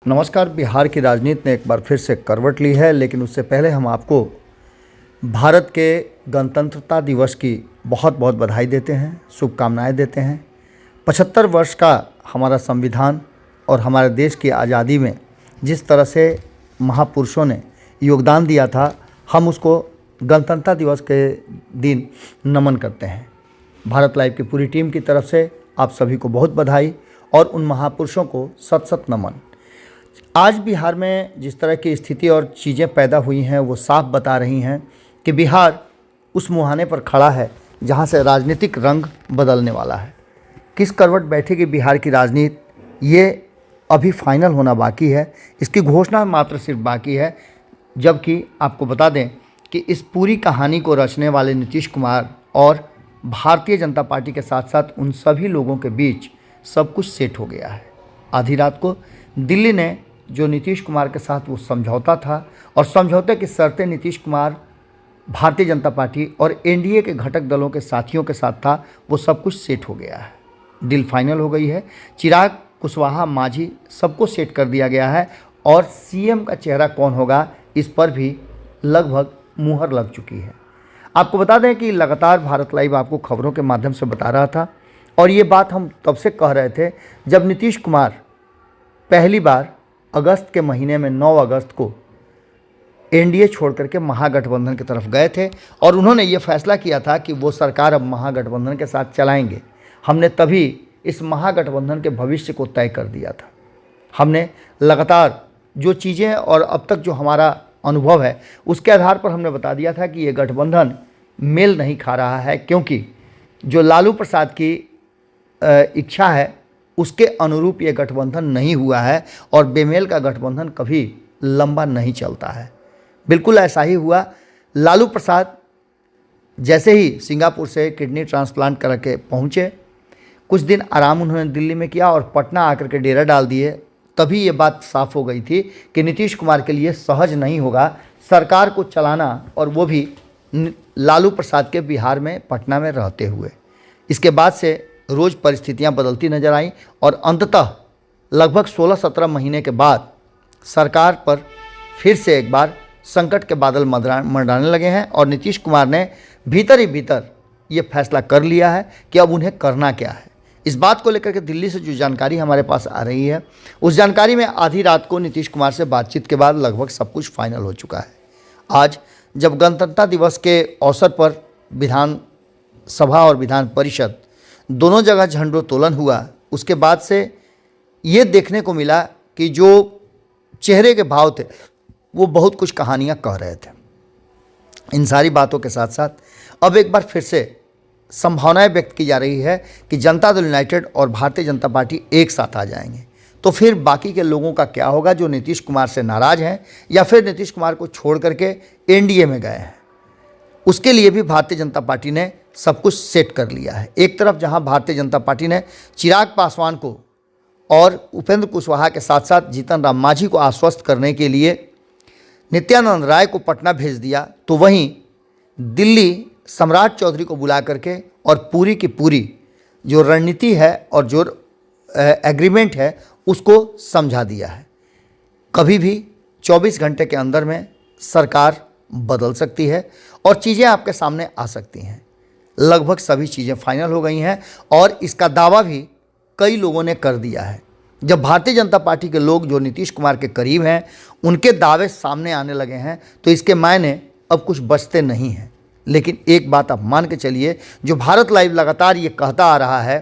नमस्कार। बिहार की राजनीति ने एक बार फिर से करवट ली है, लेकिन उससे पहले हम आपको भारत के गणतंत्रता दिवस की बहुत बहुत बधाई देते हैं, शुभकामनाएं देते हैं। 75 वर्ष का हमारा संविधान और हमारे देश की आज़ादी में जिस तरह से महापुरुषों ने योगदान दिया था, हम उसको गणतंत्रता दिवस के दिन नमन करते हैं। भारत लाइव की पूरी टीम की तरफ से आप सभी को बहुत बधाई और उन महापुरुषों को सत सत नमन। आज बिहार में जिस तरह की स्थिति और चीज़ें पैदा हुई हैं वो साफ बता रही हैं कि बिहार उस मुहाने पर खड़ा है जहां से राजनीतिक रंग बदलने वाला है। किस करवट बैठेगी बिहार की राजनीति, ये अभी फाइनल होना बाकी है। इसकी घोषणा मात्र सिर्फ बाकी है। जबकि आपको बता दें कि इस पूरी कहानी को रचने वाले नीतीश कुमार और भारतीय जनता पार्टी के साथ साथ उन सभी लोगों के बीच सब कुछ सेट हो गया है। आधी रात को दिल्ली ने जो नीतीश कुमार के साथ वो समझौता था और समझौते की शर्तें नीतीश कुमार, भारतीय जनता पार्टी और एनडीए के घटक दलों के साथियों के साथ था, वो सब कुछ सेट हो गया है। डील फाइनल हो गई है। चिराग, कुशवाहा, मांझी सबको सेट कर दिया गया है और सीएम का चेहरा कौन होगा इस पर भी लगभग मुहर लग चुकी है। आपको बता दें कि लगातार भारत लाइव आपको खबरों के माध्यम से बता रहा था और ये बात हम तब से कह रहे थे जब नीतीश कुमार पहली बार अगस्त के महीने में 9 अगस्त को एनडीए छोड़ करके महागठबंधन की तरफ गए थे और उन्होंने ये फैसला किया था कि वो सरकार अब महागठबंधन के साथ चलाएंगे। हमने तभी इस महागठबंधन के भविष्य को तय कर दिया था। हमने लगातार जो चीज़ें और अब तक जो हमारा अनुभव है उसके आधार पर हमने बता दिया था कि ये गठबंधन मेल नहीं खा रहा है, क्योंकि जो लालू प्रसाद की इच्छा है उसके अनुरूप ये गठबंधन नहीं हुआ है और बेमेल का गठबंधन कभी लंबा नहीं चलता है। बिल्कुल ऐसा ही हुआ। लालू प्रसाद जैसे ही सिंगापुर से किडनी ट्रांसप्लांट करके पहुँचे, कुछ दिन आराम उन्होंने दिल्ली में किया और पटना आकर के डेरा डाल दिए। तभी ये बात साफ हो गई थी कि नीतीश कुमार के लिए सहज नहीं होगा सरकार को चलाना, और वो भी लालू प्रसाद के बिहार में, पटना में रहते हुए। इसके बाद से रोज़ परिस्थितियां बदलती नजर आईं और अंततः लगभग 16-17 महीने के बाद सरकार पर फिर से एक बार संकट के बादल मंडराने लगे हैं और नीतीश कुमार ने भीतर ही भीतर ये फैसला कर लिया है कि अब उन्हें करना क्या है। इस बात को लेकर के दिल्ली से जो जानकारी हमारे पास आ रही है, उस जानकारी में आधी रात को नीतीश कुमार से बातचीत के बाद लगभग सब कुछ फाइनल हो चुका है। आज जब गणतंत्रता दिवस के अवसर पर विधान सभा और विधान परिषद दोनों जगह झंडोत्तोलन हुआ, उसके बाद से ये देखने को मिला कि जो चेहरे के भाव थे वो बहुत कुछ कहानियाँ कह रहे थे। इन सारी बातों के साथ साथ अब एक बार फिर से संभावनाएं व्यक्त की जा रही है कि जनता दल यूनाइटेड और भारतीय जनता पार्टी एक साथ आ जाएंगे। तो फिर बाकी के लोगों का क्या होगा जो नीतीश कुमार से नाराज़ हैं या फिर नीतीश कुमार को छोड़ करके एनडीए में गए हैं? उसके लिए भी भारतीय जनता पार्टी ने सब कुछ सेट कर लिया है। एक तरफ जहां भारतीय जनता पार्टी ने चिराग पासवान को और उपेंद्र कुशवाहा के साथ साथ जीतन राम मांझी को आश्वस्त करने के लिए नित्यानंद राय को पटना भेज दिया, तो वहीं दिल्ली सम्राट चौधरी को बुला करके और पूरी की पूरी जो रणनीति है और जो एग्रीमेंट है उसको समझा दिया है। कभी भी 24 घंटे के अंदर में सरकार बदल सकती है और चीज़ें आपके सामने आ सकती हैं। लगभग सभी चीज़ें फाइनल हो गई हैं और इसका दावा भी कई लोगों ने कर दिया है। जब भारतीय जनता पार्टी के लोग जो नीतीश कुमार के करीब हैं उनके दावे सामने आने लगे हैं तो इसके मायने अब कुछ बचते नहीं हैं। लेकिन एक बात आप मान के चलिए, जो भारत लाइव लगातार ये कहता आ रहा है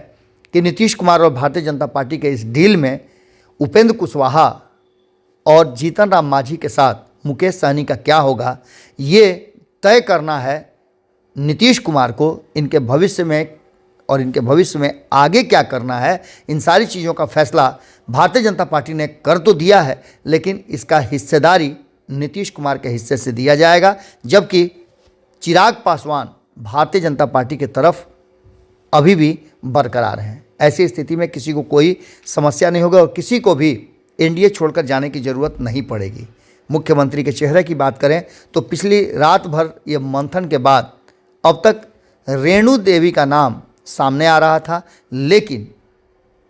कि नीतीश कुमार और भारतीय जनता पार्टी के इस डील में उपेंद्र कुशवाहा और जीतन राम मांझी के साथ मुकेश सहनी का क्या होगा, ये तय करना है नीतीश कुमार को। इनके भविष्य में और इनके भविष्य में आगे क्या करना है, इन सारी चीज़ों का फैसला भारतीय जनता पार्टी ने कर तो दिया है, लेकिन इसका हिस्सेदारी नीतीश कुमार के हिस्से से दिया जाएगा। जबकि चिराग पासवान भारतीय जनता पार्टी की तरफ अभी भी बरकरार हैं। ऐसी स्थिति में किसी को कोई समस्या नहीं होगा और किसी को भी एनडीए छोड़कर जाने की ज़रूरत नहीं पड़ेगी। मुख्यमंत्री के चेहरे की बात करें तो पिछली रात भर ये मंथन के बाद अब तक रेणु देवी का नाम सामने आ रहा था, लेकिन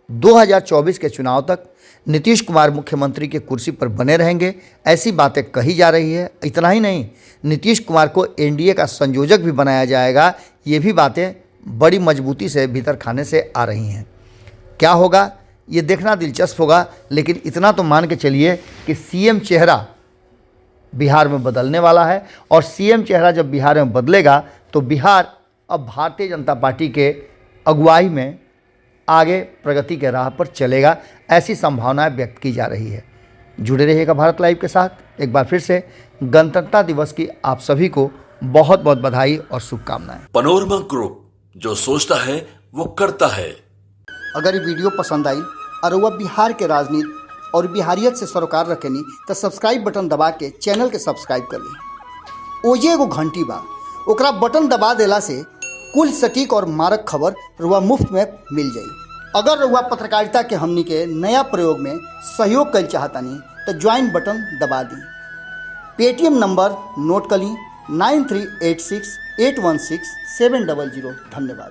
2024 के चुनाव तक नीतीश कुमार मुख्यमंत्री की कुर्सी पर बने रहेंगे, ऐसी बातें कही जा रही है। इतना ही नहीं, नीतीश कुमार को एनडीए का संयोजक भी बनाया जाएगा। ये भी बातें बड़ी मजबूती से भीतर खाने से आ रही हैं। क्या होगा ये देखना दिलचस्प होगा, लेकिन इतना तो मान के चलिए कि सीएम चेहरा बिहार में बदलने वाला है, और सीएम चेहरा जब बिहार में बदलेगा तो बिहार अब भारतीय जनता पार्टी के अगुवाई में आगे प्रगति के राह पर चलेगा, ऐसी संभावनाएं व्यक्त की जा रही है। जुड़े रहिएगा भारत लाइव के साथ। एक बार फिर से गणतंत्रता दिवस की आप सभी को बहुत बहुत बधाई और शुभकामनाएं। पनोरमा ग्रुप, जो सोचता है वो करता है। अगर ये वीडियो पसंद आई और वह बिहार के राजनीति और बिहारियत से सरोकार रखेनी तो सब्सक्राइब बटन दबा के चैनल के सब्सक्राइब कर ली। ओजे एगो घंटी बा, ओकरा बटन दबा देला से कुल सटीक और मारक खबर रुआ मुफ्त में मिल जाई। अगर रुआ पत्रकारिता के हमनी के नया प्रयोग में सहयोग कर चाहतानी तो ज्वाइन बटन दबा दी। पेटीएम नंबर नोट कर ली 9386816700। धन्यवाद।